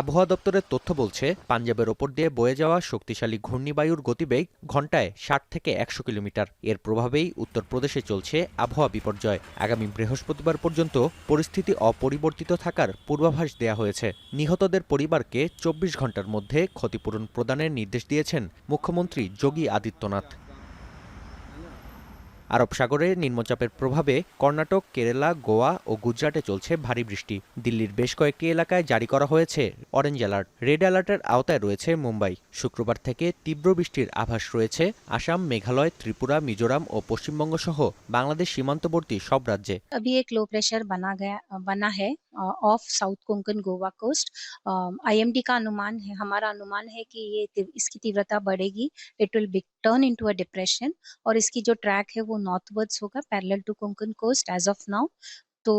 আবহাওয়া দপ্তরের তথ্য বলছে, পাঞ্জাবের ওপর দিয়ে বয়ে যাওয়া শক্তিশালী ঘূর্ণিবায়ুর গতিবেগ ঘণ্টায় 60 থেকে 100 কিলোমিটার। এর প্রভাবেই উত্তরপ্রদেশে চলছে আবহাওয়া বিপর্যয়। আগামী বৃহস্পতিবার পর্যন্ত পরিস্থিতি অপরিবর্তিত থাকার পূর্বাভাস দেয়া হয়েছে। নিহতদের পরিবারকে 24 ঘণ্টার মধ্যে ক্ষতিপূরণ প্রদানের নির্দেশ দিয়েছেন মুখ্যমন্ত্রী যোগী আদিত্যনাথ। আরব সাগরে নিম্নচাপের প্রভাবে কর্ণাটক, কেরালা, গোয়া ও গুজরাটে চলছে ভারী বৃষ্টি। দিল্লির বেশ কয়েকটি এলাকায় জারি করা হয়েছে অরেঞ্জ অ্যালার্ট। রেড অ্যালার্টের আওতায় রয়েছে মুম্বাই। শুক্রবার থেকে তীব্র বৃষ্টির আভাস রয়েছে আসাম, মেঘালয়, ত্রিপুরা, মিজোরাম ও পশ্চিমবঙ্গ সহ বাংলাদেশ সীমান্তবর্তী সব রাজ্যে। अभी एक लो प्रेशर बना है off south Konkan Goa coast. IMD का अनुमान है, हमारा अनुमान है कि इसकी तीव्रता बढ़ेगी। It will turn into a depression और इसकी जो ट्रैक है वो नॉर्थवर्ड्स होगा parallel to Konkan coast as of now. तो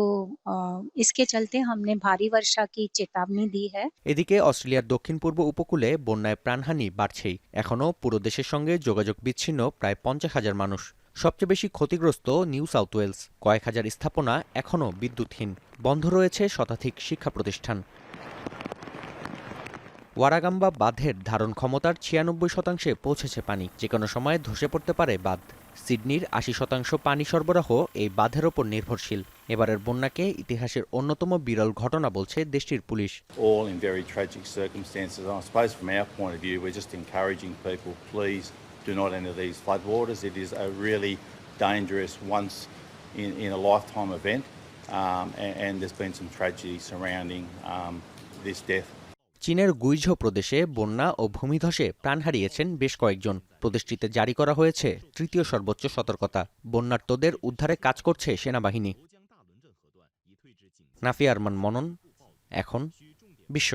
इसके चलते हमने भारी वर्षा की चेतावनी दी है। এদিকে অস্ট্রেলিয়ার দক্ষিণ পূর্ব উপকূলে বন্যায় প্রাণহানি বাড়ছেই। এখনও পুরো দেশের সঙ্গে যোগাযোগ বিচ্ছিন্ন প্রায় 50,000 মানুষ। সবচেয়ে বেশি ক্ষতিগ্রস্ত নিউ সাউথ ওয়েলস। কয়েক হাজার স্থাপনা এখনও বিদ্যুৎহীন। বন্ধ রয়েছে শতাধিক শিক্ষা প্রতিষ্ঠান। ওয়ারাগাম্বা বাঁধের ধারণ ক্ষমতার 96% পৌঁছেছে পানি। যে কোনো সময় ধসে পড়তে পারে বাঁধ। সিডনির 80% পানি সরবরাহ এই বাঁধের ওপর নির্ভরশীল। এবারের বন্যাকে ইতিহাসের অন্যতম বিরল ঘটনা বলছে দেশটির police. All in very tragic circumstances. I suppose from our point of view, we're just encouraging people, please do not enter these floodwaters. It is a really dangerous once in a lifetime event, and there's been some tragedy surrounding this death. চীনের গুইঝো প্রদেশে বন্যা ও ভূমিধসে প্রাণ হারিয়েছেন বেশ কয়েকজন। প্রদেশটিতে জারি করা হয়েছে 3য় সর্বোচ্চ সতর্কতা। বন্যার্তদের উদ্ধারে কাজ করছে সেনাবাহিনী। নাফিয়া আরমান মনন, এখন বিশ্ব।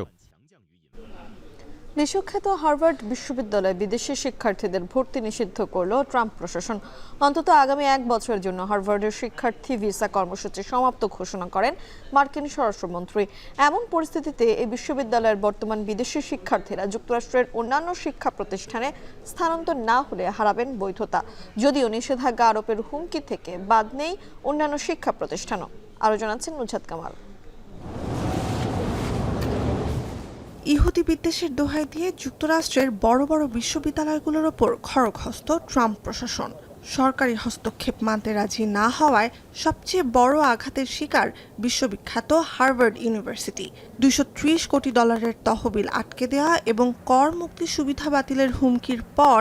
বিশ্বখ্যাত হার্ভার্ড বিশ্ববিদ্যালয়ে বিদেশি শিক্ষার্থীদের ভর্তি নিষিদ্ধ করল ট্রাম্প প্রশাসন। অন্তত আগামী 1 বছরের জন্য হার্ভার্ডের শিক্ষার্থী ভিসা কর্মসূচি সমাপ্ত ঘোষণা করেন মার্কিন স্বরাষ্ট্রমন্ত্রী। এমন পরিস্থিতিতে এই বিশ্ববিদ্যালয়ের বর্তমান বিদেশি শিক্ষার্থীরা যুক্তরাষ্ট্রের অন্যান্য শিক্ষা প্রতিষ্ঠানে স্থানান্তর না হলে হারাবেন বৈধতা। যদিও নিষেধাজ্ঞা আরোপের হুমকি থেকে বাদ নেই অন্যান্য শিক্ষা প্রতিষ্ঠানও। আরও জানাচ্ছেন নুজহাত কামাল। ইহুদি বিদ্বেষের দোহাই দিয়ে যুক্তরাষ্ট্রের বড় বড় বিশ্ববিদ্যালয়গুলোর ওপর খড়গহস্ত ট্রাম্প প্রশাসন। সরকারি হস্তক্ষেপ মানতে রাজি না হওয়ায় সবচেয়ে বড় আঘাতের শিকার বিশ্ববিখ্যাত হার্ভার্ড ইউনিভার্সিটি। $230 কোটি তহবিল আটকে দেওয়া এবং কর মুক্তি সুবিধা বাতিলের হুমকির পর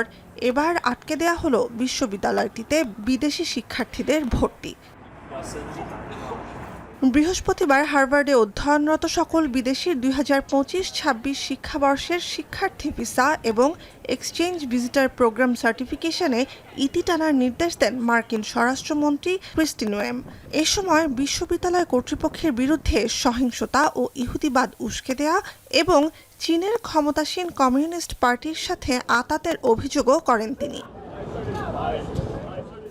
এবার আটকে দেওয়া হলো বিশ্ববিদ্যালয়টিতে বিদেশি শিক্ষার্থীদের ভর্তি। বৃহস্পতিবার হার্ভার্ডে অধ্যয়নরত সকল বিদেশির 2025-26 শিক্ষাবর্ষের শিক্ষার্থী ভিসা এবং এক্সচেঞ্জ ভিজিটর প্রোগ্রাম সার্টিফিকেশনে ইতি টানার নির্দেশ দেন মার্কিন স্বরাষ্ট্রমন্ত্রী ক্রিস্টি নোয়েম। এ সময় বিশ্ববিদ্যালয় কর্তৃপক্ষের বিরুদ্ধে সহিংসতা ও ইহুদিবাদ উস্কে দেয়া এবং চীনের ক্ষমতাসীন কমিউনিস্ট পার্টির সাথে আঁতাতের অভিযোগও করেন তিনি।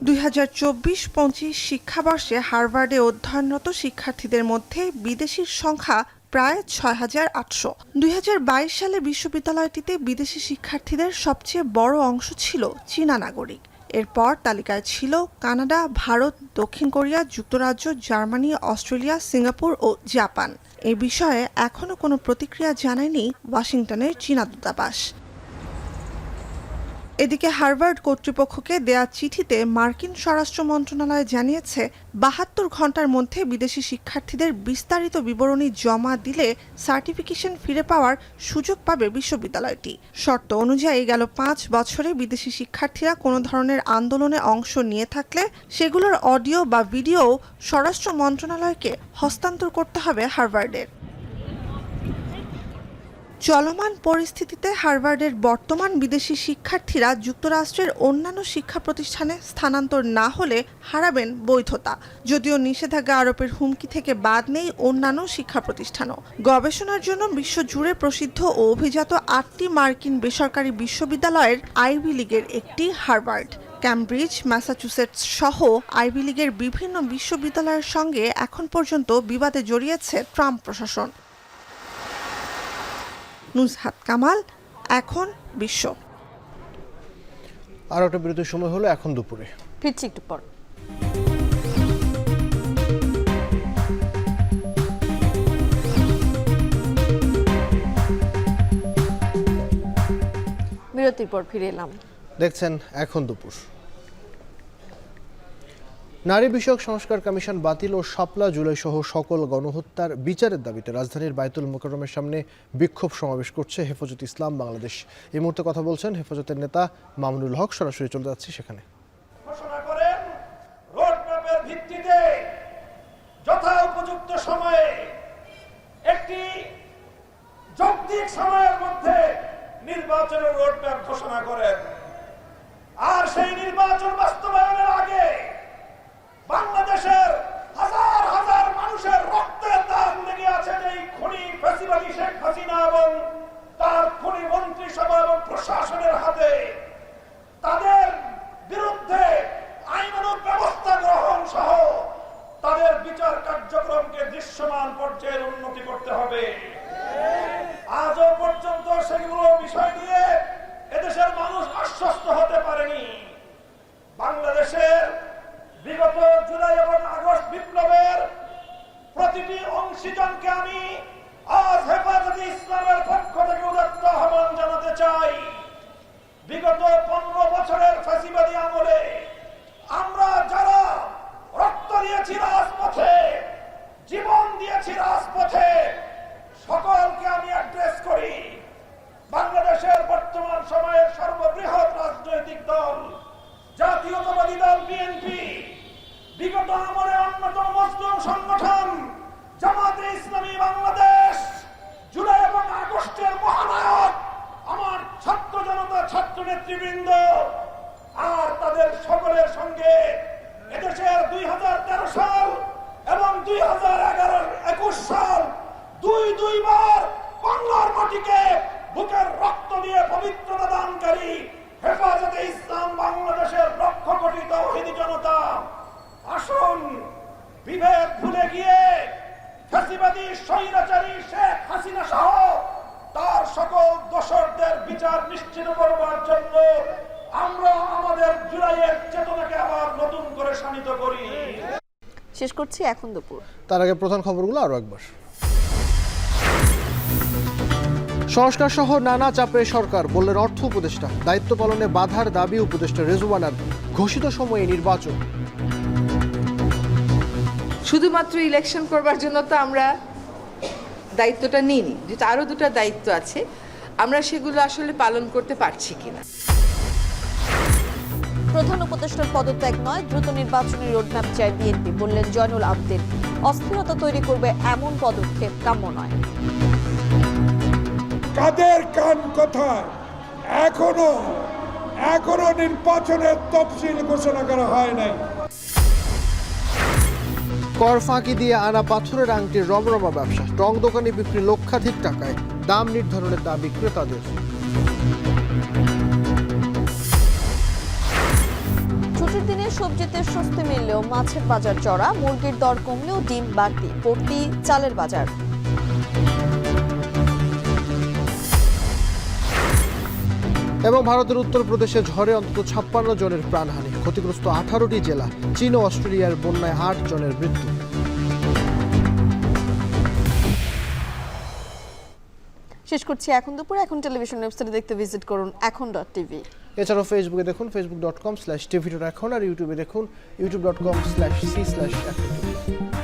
2024-25 শিক্ষাবর্ষে হার্ভার্ডে অধ্যয়নরত শিক্ষার্থীদের মধ্যে বিদেশির সংখ্যা প্রায় 6,800। 2022 সালে বিশ্ববিদ্যালয়টিতে বিদেশি শিক্ষার্থীদের সবচেয়ে বড় অংশ ছিল চীনা নাগরিক। এরপর তালিকায় ছিল কানাডা, ভারত, দক্ষিণ কোরিয়া, যুক্তরাজ্য, জার্মানি, অস্ট্রেলিয়া, সিঙ্গাপুর ও জাপান। এ বিষয়ে এখনো কোনো প্রতিক্রিয়া জানায়নি ওয়াশিংটনের চীনা দূতাবাস। এদিকে হার্ভার্ড কর্তৃপক্ষকে দেয়া চিঠিতে মার্কিন স্বরাষ্ট্র মন্ত্রণালয় জানিয়েছে ৭২ ঘন্টার মধ্যে বিদেশি শিক্ষার্থীদের বিস্তারিত বিবরণী জমা দিলে সার্টিফিকেশন ফিরে পাওয়ার সুযোগ পাবে বিশ্ববিদ্যালয়টি। শর্ত অনুযায়ী গেল ৫ বছরে বিদেশি শিক্ষার্থীরা কোনো ধরনের আন্দোলনে অংশ নিয়ে থাকলে সেগুলোর অডিও বা ভিডিও স্বরাষ্ট্র মন্ত্রণালয়কে হস্তান্তর করতে হবে হার্ভার্ডের। চলমান পরিস্থিতিতে হার্ভার্ডের বর্তমান বিদেশি শিক্ষার্থীরা যুক্তরাষ্ট্রের অন্যান্য শিক্ষা প্রতিষ্ঠানে স্থানান্তর না হলে হারাবেন বৈধতা। যদিও নিষেধাজ্ঞা আরোপের হুমকি থেকে বাদ নেই অন্যান্য শিক্ষা প্রতিষ্ঠানও। গবেষণার জন্য বিশ্বজুড়ে প্রসিদ্ধ ও অভিজাত ৮টি মার্কিন বেসরকারি বিশ্ববিদ্যালয়ের আইভি লীগের একটি হার্ভার্ড। ক্যামব্রিজ, ম্যাসাচুসেটস সহ আইভি লীগের বিভিন্ন বিশ্ববিদ্যালয়ের সঙ্গে এখন পর্যন্ত বিবাদে জড়িয়েছে ট্রাম্প প্রশাসন। নুজহাত কামাল, এখন বিশ্ব। আর একটা বিরতির সময় হলো এখন দুপুরে। ফিরছি একটু পর। বিরতির পর ফিরে এলাম। দেখছেন এখন দুপুর। নারী বিষয়ক সংস্কার কমিশন বাতিল ও শাপলা জুলাই সহ সকল গণহত্যার বিচারের দাবিতে রাজধানীর বায়তুল মোকাররমের সামনে বিক্ষোভ সমাবেশ করছে হেফাজতে ইসলাম বাংলাদেশ। এই মুহূর্তে কথা বলছেন হেফাজতের নেতা মামুনুল হক। সরাসরি চলে যাচ্ছি সেখানে। ঘোষণা করেন রোডম্যাপের ভিত্তিতে যথা উপযুক্ত সময়ে একটি যৌক্তিক সময়ের মধ্যে নির্বাচনের রোডম্যাপ ঘোষণা করেন। আর সেই নির্বাচন বাস্তবায়নের আগে বাংলাদেশের হাজার হাজার মানুষের রক্তের দাগ লেগে আছে এই খুনি ফ্যাসিবাদী শেখ হাসিনা এবং তার খুনি মন্ত্রিসভা এবং প্রশাসনের হাতে। তাদের বিরুদ্ধে আইনানুগ ব্যবস্থা গ্রহণ সহ তাদের বিচার কার্যক্রমকে দৃশ্যমান পর্যায়ে উন্নতি করতে হবে। আজও পর্যন্ত সেগুলো বিষয় নিয়ে এদেশের মানুষ আশ্বস্ত হতে পারেনি। বাংলাদেশের বিগত জুলাই এবং আগস্ট বিপ্লবের প্রতিটি অংশীজনকে আমি আজ হেফাজতে ইসলামের পক্ষ থেকে উদাত্ত আহ্বান জানাতে চাই। বিগত 15 বছরের ফ্যাসিবাদী আমলে আমরা যারা রক্ত দিয়েছি রাজপথে, জীবন দিয়েছি রাজপথে, সকলকে আমি অ্যাড্রেস করি। বাংলাদেশের বর্তমান সময়ের সর্ববৃহৎ রাজনৈতিক দল জাতীয়তাবাদী দল বিএনপি, বিগত আমলে অন্যতম মুসলিম সংগঠন জামাতে ইসলামী বাংলাদেশ, জুলাই এবং আগস্টের মহানায়ক আমার ছাত্র জনতা, ছাত্র নেতৃবৃন্দ, আর তাদের সকলের সঙ্গে এদেশের 2013 সাল এবং 2021 সাল দুইবার বাংলার মাটিকে বুকের রক্ত দিয়ে পবিত্রতা দানকারী হেফাজতে ইসলাম বাংলাদেশের লক্ষ কোটি তাওহীদি জনতা, আসুন বিভেদ ভুলে গিয়ে ফ্যাসিবাদী স্বৈরাচারী শেখ হাসিনা সহ তার সকল দোষরদের বিচার নিশ্চিত করবার জন্য আমরা আমাদের জুলাইয়ের চেতনাকে আবার নতুন করে শানিত করি। শেষ করছি এখন দুপুর। তার আগে প্রধান খবরগুলো আরো একবার। সংস্কার সহ নানা চাপে সরকার, বললেন অর্থ উপদেষ্টা। দায়িত্ব পালনে বাধার দাবি উপদেষ্টা রেজওয়ানার। ঘোষিত সময়ে নির্বাচন। শুধুমাত্র ইলেকশন করবার জন্য তো আমরা দায়িত্বটা নিইনি, যেটা আরো দুটো দায়িত্ব আছে, আমরা সেগুলো আসলে পালন করতে পারছি কিনা। প্রধান উপদেষ্টার পদত্যাগ নয়, দ্রুত নির্বাচনের রোডম্যাপ চায় বিএনপি, বললেন জয়নুল আবদিন। অস্থিরতা তৈরি করবে এমন পদক্ষেপ কাম্য নয়। কাদের কান কথায় এখনো নির্বাচনের তফসিল ঘোষণা করা হয় নাই। কর ফাঁকি দিয়ে আনা পাথরের আংটির রমরমা ব্যবসা। রং দোকানে বিক্রি লক্ষাধিক টাকায়, দাম নির্ধারণের দাবি ক্রেতাদের। ছুটির দিনে সবজিতে স্বস্তি মিললেও মাছের বাজার চড়া, মুরগির দর কমলেও ডিম বাড়তি, পড়তি চালের বাজার। এবং ভারতের উত্তরপ্রদেশে ঝড়ে অন্তত 56 জনের প্রাণহানি, ক্ষতিগ্রস্ত 18টি জেলা। চীন ও অস্ট্রেলিয়ার বন্যায় 8 জনের মৃত্যু। শেষ করছি এখন দুপুরে। এখন টেলিভিশন ওয়েবসাইটে দেখতে ভিজিট করুন এখন.tv। এছাড়াও ফেসবুকে দেখুন facebook.com/tvএখন আর ইউটিউবে দেখুন youtube.com/c/এখন।